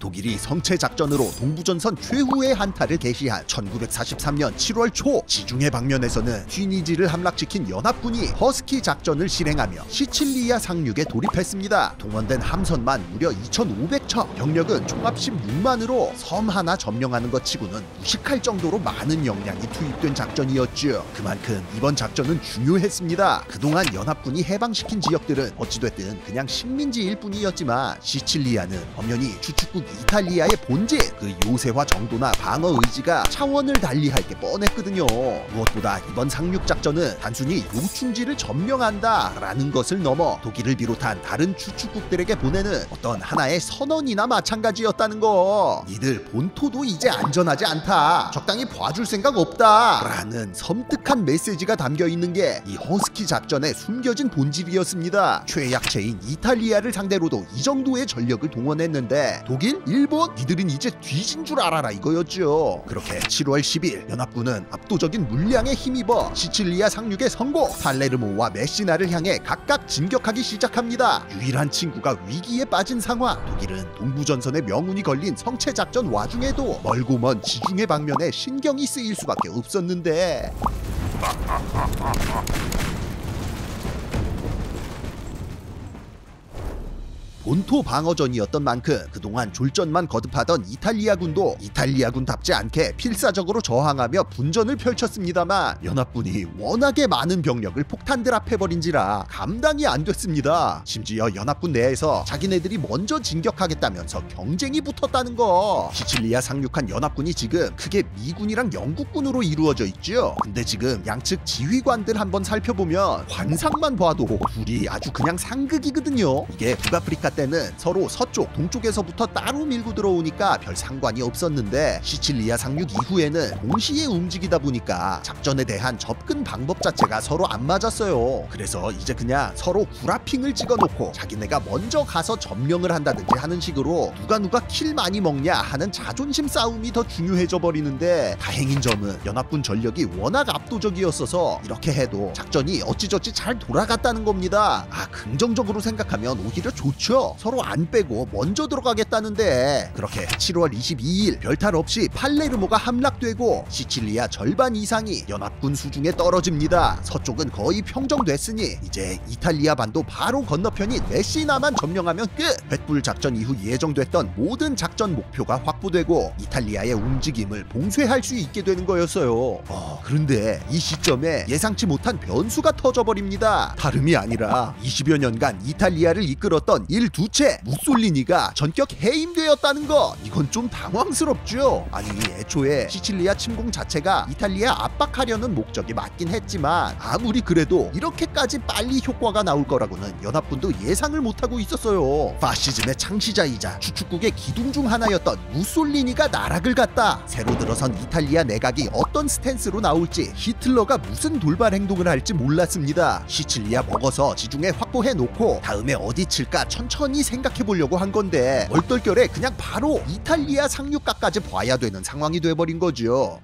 독일이 성체 작전으로 동부전선 최후의 한타를 개시한 1943년 7월 초 지중해 방면에서는 튀니지를 함락시킨 연합군이 허스키 작전을 실행하며 시칠리아 상륙에 돌입했습니다. 동원된 함선만 무려 2,500척, 병력은 총합 16만으로 섬 하나 점령하는 것 치고는 무식할 정도로 많은 역량이 투입된 작전이었죠. 그만큼 이번 작전은 중요했습니다. 그동안 연합군이 해방시킨 지역들은 어찌됐든 그냥 식민지일 뿐이었지만 시칠리아는 엄연히 주축국 이탈리아의 본질, 그 요새화 정도나 방어 의지가 차원을 달리할 게 뻔했거든요. 무엇보다 이번 상륙작전은 단순히 요충지를 점령한다 라는 것을 넘어 독일을 비롯한 다른 주축국들에게 보내는 어떤 하나의 선언이나 마찬가지였다는 거. 니들 본토도 이제 안전하지 않다, 적당히 봐줄 생각 없다 라는 섬뜩한 메시지가 담겨있는 게 이 허스키 작전의 숨겨진 본질이었습니다. 최약체인 이탈리아를 상대로도 이 정도의 전력을 동원했는데 독일? 일본? 니들은 이제 뒤진 줄 알아라 이거였죠. 그렇게 7월 10일 연합군은 압도적인 물량에 힘입어 시칠리아 상륙에 성공, 팔레르모와 메시나를 향해 각각 진격하기 시작합니다. 유일한 친구가 위기에 빠진 상황. 독일은 동부전선의 명운이 걸린 성체작전 와중에도 멀고 먼 지중해 방면에 신경이 쓰일 수밖에 없었는데 본토 방어전이었던 만큼 그동안 졸전만 거듭하던 이탈리아군도 이탈리아군답지 않게 필사적으로 저항하며 분전을 펼쳤습니다만 연합군이 워낙에 많은 병력을 폭탄 드랍해버린지라 감당이 안 됐습니다. 심지어 연합군 내에서 자기네들이 먼저 진격하겠다면서 경쟁이 붙었다는 거. 시칠리아 상륙한 연합군이 지금 크게 미군이랑 영국군으로 이루어져 있죠. 근데 지금 양측 지휘관들 한번 살펴보면 관상만 봐도 둘이 아주 그냥 상극이거든요. 이게 북아프리카 때는 서로 서쪽, 동쪽에서부터 따로 밀고 들어오니까 별 상관이 없었는데 시칠리아 상륙 이후에는 동시에 움직이다 보니까 작전에 대한 접근 방법 자체가 서로 안 맞았어요. 그래서 이제 그냥 서로 구라핑을 찍어놓고 자기네가 먼저 가서 점령을 한다든지 하는 식으로 누가 킬 많이 먹냐 하는 자존심 싸움이 더 중요해져 버리는데, 다행인 점은 연합군 전력이 워낙 압도적이었어서 이렇게 해도 작전이 어찌저찌 잘 돌아갔다는 겁니다. 긍정적으로 생각하면 오히려 좋죠. 서로 안 빼고 먼저 들어가겠다는데. 그렇게 7월 22일 별탈 없이 팔레르모가 함락되고 시칠리아 절반 이상이 연합군 수중에 떨어집니다. 서쪽은 거의 평정됐으니 이제 이탈리아 반도 바로 건너편인 메시나만 점령하면 끝. 횃불 작전 이후 예정됐던 모든 작전 목표가 확보되고 이탈리아의 움직임을 봉쇄할 수 있게 되는 거였어요. 그런데 이 시점에 예상치 못한 변수가 터져버립니다. 다름이 아니라 20여 년간 이탈리아를 이끌었던 두체 무솔리니가 전격 해임되었다는 것. 이건 좀 당황스럽죠. 아니, 애초에 시칠리아 침공 자체가 이탈리아 압박하려는 목적이 맞긴 했지만 아무리 그래도 이렇게까지 빨리 효과가 나올 거라고는 연합군도 예상을 못하고 있었어요. 파시즘의 창시자이자 주축국의 기둥 중 하나였던 무솔리니가 나락을 갔다. 새로 들어선 이탈리아 내각이 어떤 스탠스로 나올지, 히틀러가 무슨 돌발 행동을 할지 몰랐습니다. 시칠리아 먹어서 지중해 확보해 놓고 다음에 어디 칠까 천천히 생각해보려고 한 건데 얼떨결에 그냥 바로 이탈리아 상륙각까지 봐야 되는 상황이 돼버린 거죠.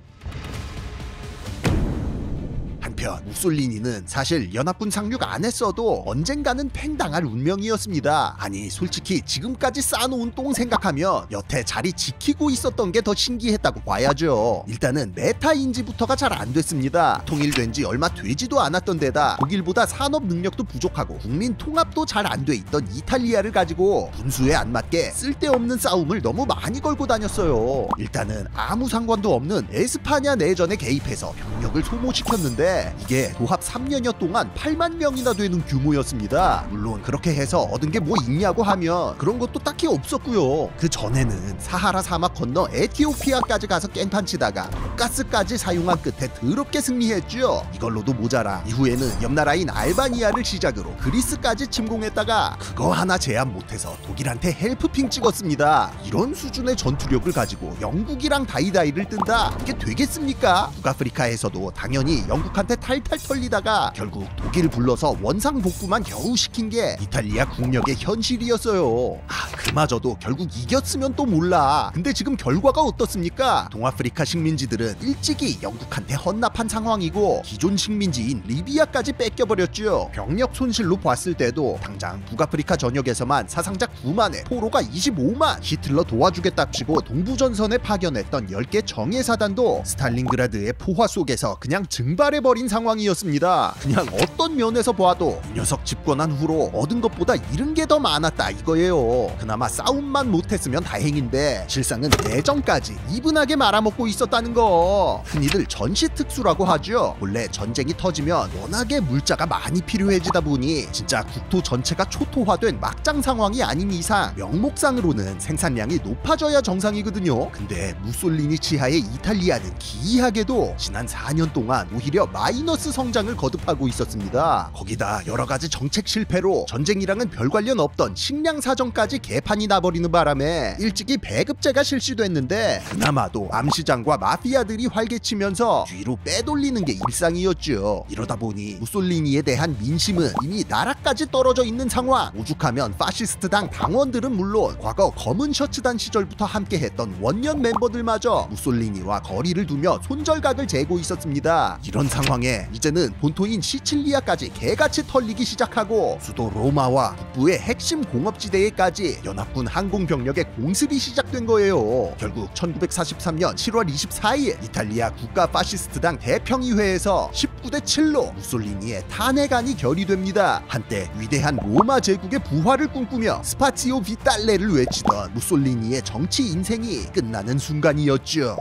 한편 무솔리니는 사실 연합군 상륙 안 했어도 언젠가는 팽당할 운명이었습니다. 아니, 솔직히 지금까지 쌓아놓은 똥 생각하면 여태 자리 지키고 있었던 게 더 신기했다고 봐야죠. 일단은 메타 인지부터가 잘 안 됐습니다. 통일된 지 얼마 되지도 않았던 데다 독일보다 산업 능력도 부족하고 국민 통합도 잘 안 돼 있던 이탈리아를 가지고 분수에 안 맞게 쓸데없는 싸움을 너무 많이 걸고 다녔어요. 일단은 아무 상관도 없는 에스파냐 내전에 개입해서 병력을 소모시켰는데 이게 도합 3년여 동안 8만 명이나 되는 규모였습니다. 물론 그렇게 해서 얻은 게 뭐 있냐고 하면 그런 것도 딱히 없었고요. 그 전에는 사하라 사막 건너 에티오피아까지 가서 깽판 치다가 가스까지 사용한 끝에 더럽게 승리했죠. 이걸로도 모자라 이후에는 옆나라인 알바니아를 시작으로 그리스까지 침공했다가 그거 하나 제압 못해서 독일한테 헬프핑 찍었습니다. 이런 수준의 전투력을 가지고 영국이랑 다이다이를 뜬다? 이게 되겠습니까? 북아프리카에서도 당연히 영국한테 탈탈 털리다가 결국 독일 불러서 원상복구만 겨우 시킨 게 이탈리아 국력의 현실이었어요. 그마저도 결국 이겼으면 또 몰라. 근데 지금 결과가 어떻습니까? 동아프리카 식민지들은 일찍이 영국한테 헌납한 상황이고 기존 식민지인 리비아까지 뺏겨버렸죠. 병력 손실로 봤을 때도 당장 북아프리카 전역에서만 사상자 9만에 포로가 25만, 히틀러 도와주겠답시고 동부전선에 파견했던 10개 정예사단도 스탈린그라드의 포화 속에서 그냥 증발해버린 상황이었습니다. 그냥 어떤 면에서 봐도 이 녀석 집권한 후로 얻은 것보다 잃은 게 더 많았다 이거예요. 그나마 싸움만 못했으면 다행인데 실상은 내전까지 이분하게 말아먹고 있었다는 거. 흔히들 전시특수라고 하죠. 원래 전쟁이 터지면 워낙에 물자가 많이 필요해지다 보니 진짜 국토 전체가 초토화된 막장 상황이 아닌 이상 명목상으로는 생산량이 높아져야 정상이거든요. 근데 무솔리니 치하의 이탈리아는 기이하게도 지난 4년 동안 오히려 마이너스 성장을 거듭하고 있었습니다. 거기다 여러가지 정책 실패로 전쟁이랑은 별 관련 없던 식량 사정까지 개판이 나버리는 바람에 일찍이 배급제가 실시됐는데 그나마도 암시장과 마피아들이 활개치면서 뒤로 빼돌리는 게 일상이었죠. 이러다 보니 무솔리니에 대한 민심은 이미 나라까지 떨어져 있는 상황. 오죽하면 파시스트당 당원들은 물론 과거 검은 셔츠단 시절부터 함께했던 원년 멤버들마저 무솔리니와 거리를 두며 손절각을 재고 있었습니다. 이런 상황에 이제는 본토인 시칠리아까지 개같이 털리기 시작하고 수도 로마와 북부의 핵심 공업지대에까지 연합군 항공병력의 공습이 시작된 거예요. 결국 1943년 7월 24일 이탈리아 국가 파시스트당 대평의회에서 19대 7로 무솔리니의 탄핵안이 결의됩니다. 한때 위대한 로마 제국의 부활을 꿈꾸며 스파치오 비탈레를 외치던 무솔리니의 정치 인생이 끝나는 순간이었죠.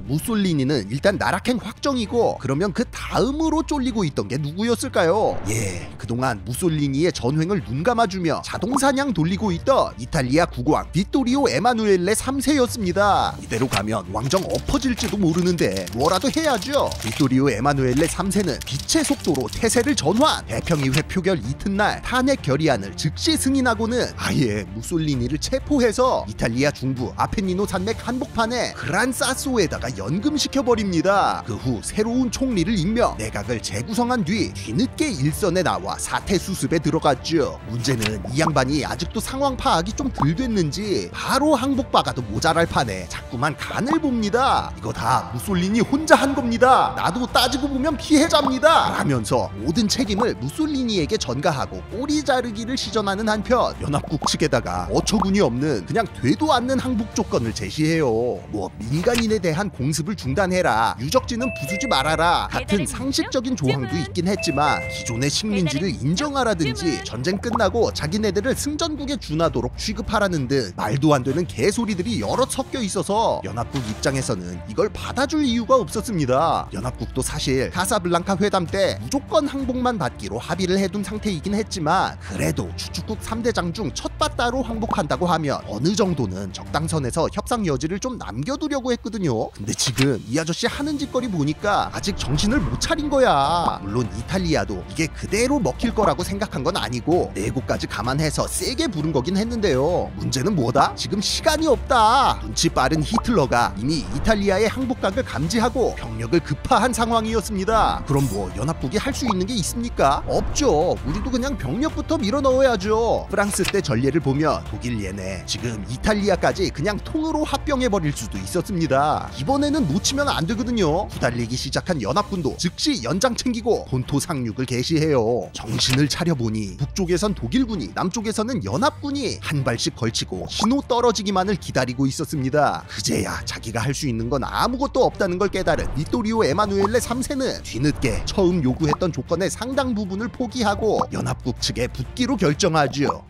무솔리니는 일단 나락행 확정이고 그러면 그 다음으로 쫄리고 있던 게 누구였을까요? 그동안 무솔리니의 전횡을 눈감아주며 자동사냥 돌리고 있던 이탈리아 국왕 비토리오 에마누엘레 3세였습니다. 이대로 가면 왕정 엎어질지도 모르는데 뭐라도 해야죠. 비토리오 에마누엘레 3세는 빛의 속도로 태세를 전환. 대평의회 표결 이튿날 탄핵 결의안을 즉시 승인하고는 아예 무솔리니를 체포해서 이탈리아 중부 아펜니노 산맥 한복판에 그란 사소에다가 연금시켜버립니다. 그 후 새로운 총리를 임명, 내각을 재구성한 뒤 뒤늦게 일선에 나와 사태 수습에 들어갔죠. 문제는 이 양반이 아직도 상황 파악이 좀 덜 됐는지 바로 항복 박아도 모자랄 판에 자꾸만 간을 봅니다. 이거 다 무솔리니 혼자 한 겁니다. 나도 따지고 보면 피해자입니다. 라면서 모든 책임을 무솔리니에게 전가하고 꼬리 자르기를 시전하는 한편 연합국 측에다가 어처구니 없는 그냥 되도 않는 항복 조건을 제시해요. 뭐 민간인에 대한 공습을 중단해라, 유적지는 부수지 말아라 같은 상식적인 조항도 있긴 했지만 기존의 식민지를 인정하라든지 전쟁 끝나고 자기네들을 승전국에 준하도록 취급하라는 등 말도 안 되는 개소리들이 여럿 섞여 있어서 연합국 입장에서는 이걸 받아줄 이유가 없었습니다. 연합국도 사실 카사블랑카 회담 때 무조건 항복만 받기로 합의를 해둔 상태이긴 했지만 그래도 추축국 3대장 중 첫 바따로 항복한다고 하면 어느 정도는 적당선에서 협상 여지를 좀 남겨두려고 했거든요. 근데 지금 이 아저씨 하는 짓거리 보니까 아직 정신을 못 차린 거야. 물론 이탈리아도 이게 그대로 먹힐 거라고 생각한 건 아니고 내고까지 감안해서 세게 부른 거긴 했는데요. 문제는 뭐다? 지금 시간이 없다. 눈치 빠른 히틀러가 이미 이탈리아의 항복각을 감지하고 병력을 급파한 상황이었습니다. 그럼 뭐 연합국이 할 수 있는 게 있습니까? 없죠. 우리도 그냥 병력부터 밀어 넣어야죠. 프랑스 때 전례를 보면 독일 얘네 지금 이탈리아까지 그냥 통으로 합병해버릴 수도 있었습니다. 이번에는 놓치면 안 되거든요. 후달리기 시작한 연합군도 즉시 연장 챙기고 본토 상륙을 개시해요. 정신을 차려보니 북쪽에선 독일군이, 남쪽에서는 연합군이 한 발씩 걸치고 신호 떨어지기만을 기다리고 있었습니다. 그제야 자기가 할 수 있는 건 아무것도 없다는 걸 깨달은 비토리오 에마누엘레 3세는 뒤늦게 처음 요구했던 조건의 상당 부분을 포기하고 연합국 측에 붙기로 결정하죠.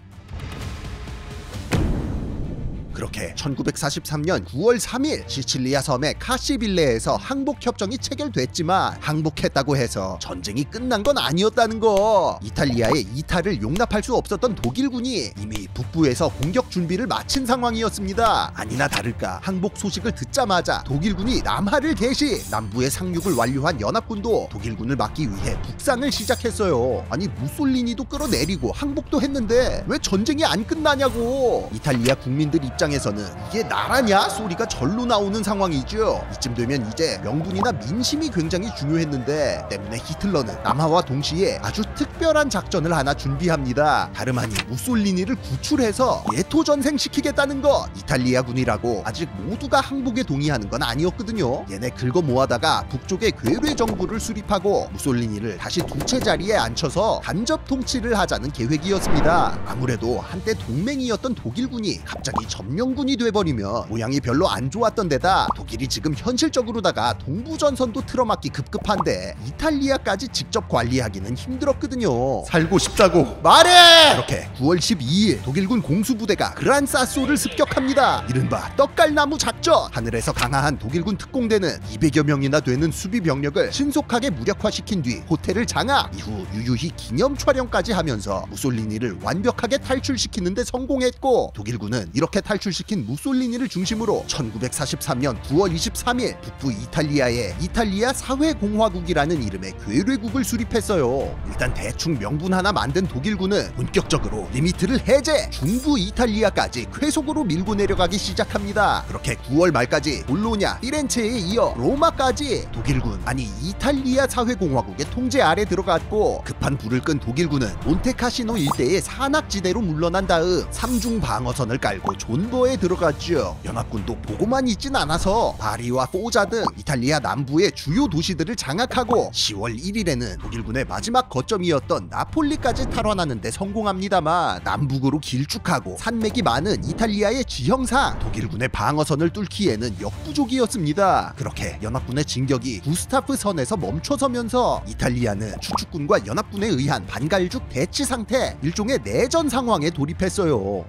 그렇게 1943년 9월 3일 시칠리아 섬의 카시빌레에서 항복협정이 체결됐지만 항복했다고 해서 전쟁이 끝난 건 아니었다는 거. 이탈리아의 이탈을 용납할 수 없었던 독일군이 이미 북부에서 공격 준비를 마친 상황이었습니다. 아니나 다를까 항복 소식을 듣자마자 독일군이 남하를 개시. 남부의 상륙을 완료한 연합군도 독일군을 막기 위해 북상을 시작했어요. 아니 무솔리니도 끌어내리고 항복도 했는데 왜 전쟁이 안 끝나냐고. 이탈리아 국민들 입장 입장에서는 이게 나라냐 소리가 절로 나오는 상황이죠. 이쯤 되면 이제 명분이나 민심이 굉장히 중요했는데 때문에 히틀러는 남하와 동시에 아주 특별한 작전을 하나 준비합니다. 다름 아닌 무솔리니를 구출해서 예토 전생시키겠다는 것. 이탈리아군이라고 아직 모두가 항복에 동의하는 건 아니었거든요. 얘네 긁어 모아다가 북쪽의 괴뢰 정부를 수립하고 무솔리니를 다시 두채 자리에 앉혀서 간접 통치를 하자는 계획이었습니다. 아무래도 한때 동맹이었던 독일군이 갑자기 점령군이 돼버리면 모양이 별로 안 좋았던 데다 독일이 지금 현실적으로다가 동부전선도 틀어막기 급급한데 이탈리아까지 직접 관리하기는 힘들었거든요. 살고 싶다고 말해! 이렇게 9월 12일 독일군 공수부대가 그란사소를 습격합니다. 이른바 떡갈나무 작전. 하늘에서 강화한 독일군 특공대는 200여 명이나 되는 수비 병력을 신속하게 무력화시킨 뒤 호텔을 장악. 이후 유유히 기념 촬영까지 하면서 무솔리니를 완벽하게 탈출시키는데 성공했고, 독일군은 이렇게 탈출시킨 무솔리니를 중심으로 1943년 9월 23일 북부 이탈리아에 이탈리아 사회공화국이라는 이름의 괴뢰국을 수립했어요. 일단 대충 명분 하나 만든 독일군은 본격적으로 리미트를 해제, 중부 이탈리아까지 쾌속으로 밀고 내려가기 시작합니다. 그렇게 9월 말까지 볼로냐, 피렌체에 이어 로마까지 독일군, 아니 이탈리아 사회공화국의 통제 아래 들어갔고, 급한 불을 끈 독일군은 몬테카시노 일대의 산악지대로 물러난 다음 삼중 방어선을 깔고 존버에 들어갔죠. 연합군도 보고만 있진 않아서 바리와 포자 등 이탈리아 남부의 주요 도시들을 장악하고 10월 1일에는 독일군의 마지막 거점이었던 나폴리까지 탈환하는 데 성공합니다만, 남북으로 길쭉하고 산맥이 많은 이탈리아의 지형상 독일군의 방어선을 뚫기에는 역부족이었습니다. 그렇게 연합군의 진격이 구스타프 선에서 멈춰서면서 이탈리아는 추축군과 연합군에 의한 반갈죽 대치 상태, 일종의 내전 상황에 돌입했어요.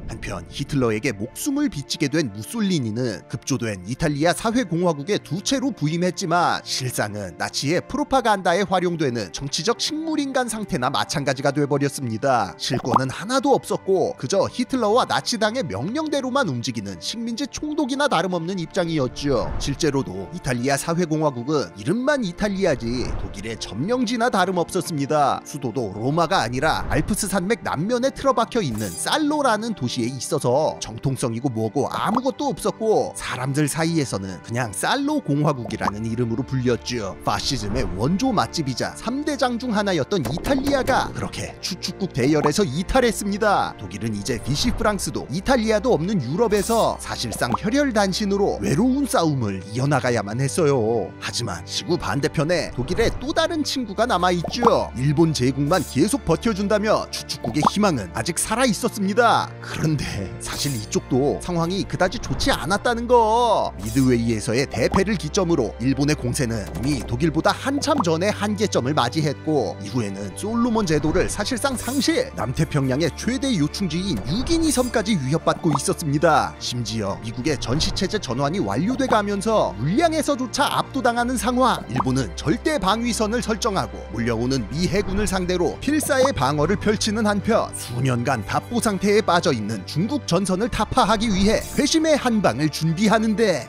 한편 히틀러에게 목숨을 비치게 된 무솔리니는 급조된 이탈리아 사회공화국에 두 채로 부임했지만 실상은 나치의 프로파간다에 활용되는 정치적 식물인간 상태나 마찬가지가 돼버렸습니다. 실권은 하나도 없었고 그저 히틀러와 나치당의 명령대로만 움직이는 식민지 총독이나 다름없는 입장이었죠. 실제로도 이탈리아 사회공화국은 이름만 이탈리아지 독일의 점령지나 다름없었습니다. 수도도 로마가 아니라 알프스 산맥 남면에 틀어박혀 있는 살로라는 도시에 있어서 정통성이고 뭐고 아무것도 없었고, 사람들 사이에서는 그냥 살로 공화국이라는 이름으로 불렸죠. 파시즘의 원조 맛집이자 3대장 중 하나였던 이탈리아가 그렇게 추축국 대열에서 이탈했습니다. 독일은 이제 비시 프랑스도 이탈리아도 없는 유럽에서 사실상 혈혈단신으로 외로운 싸움을 이어나가야만 했어요. 하지만 지구 반대편에 독일의 또 다른 친구가 남아있죠. 일본 제국만 계속 버텨준다면 추축국의 희망은 아직 살아있었습니다. 그런데 사실 이쪽도 상황이 그다지 좋지 않았다는 거. 미드웨이에서의 대패를 기점으로 일본의 공세는 이미 독일보다 한참 전에 한계점을 맞이했고, 이후에는 솔로몬 제도를 사실상 상실, 남태평양의 최대 요충지인 유기니 섬까지 위협받고 있었습니다. 심지어 미국의 전시체제 전환이 완료돼 가면서 물량에서조차 압도당하는 상황. 일본은 절대 방위선을 설정하고 몰려오는 미 해군을 상대로 필사의 방어를 펼치는 한편, 수년간 답보 상태에 빠져있는 중국 전선을 타파하기 위해 회심의 한방을 준비하는데,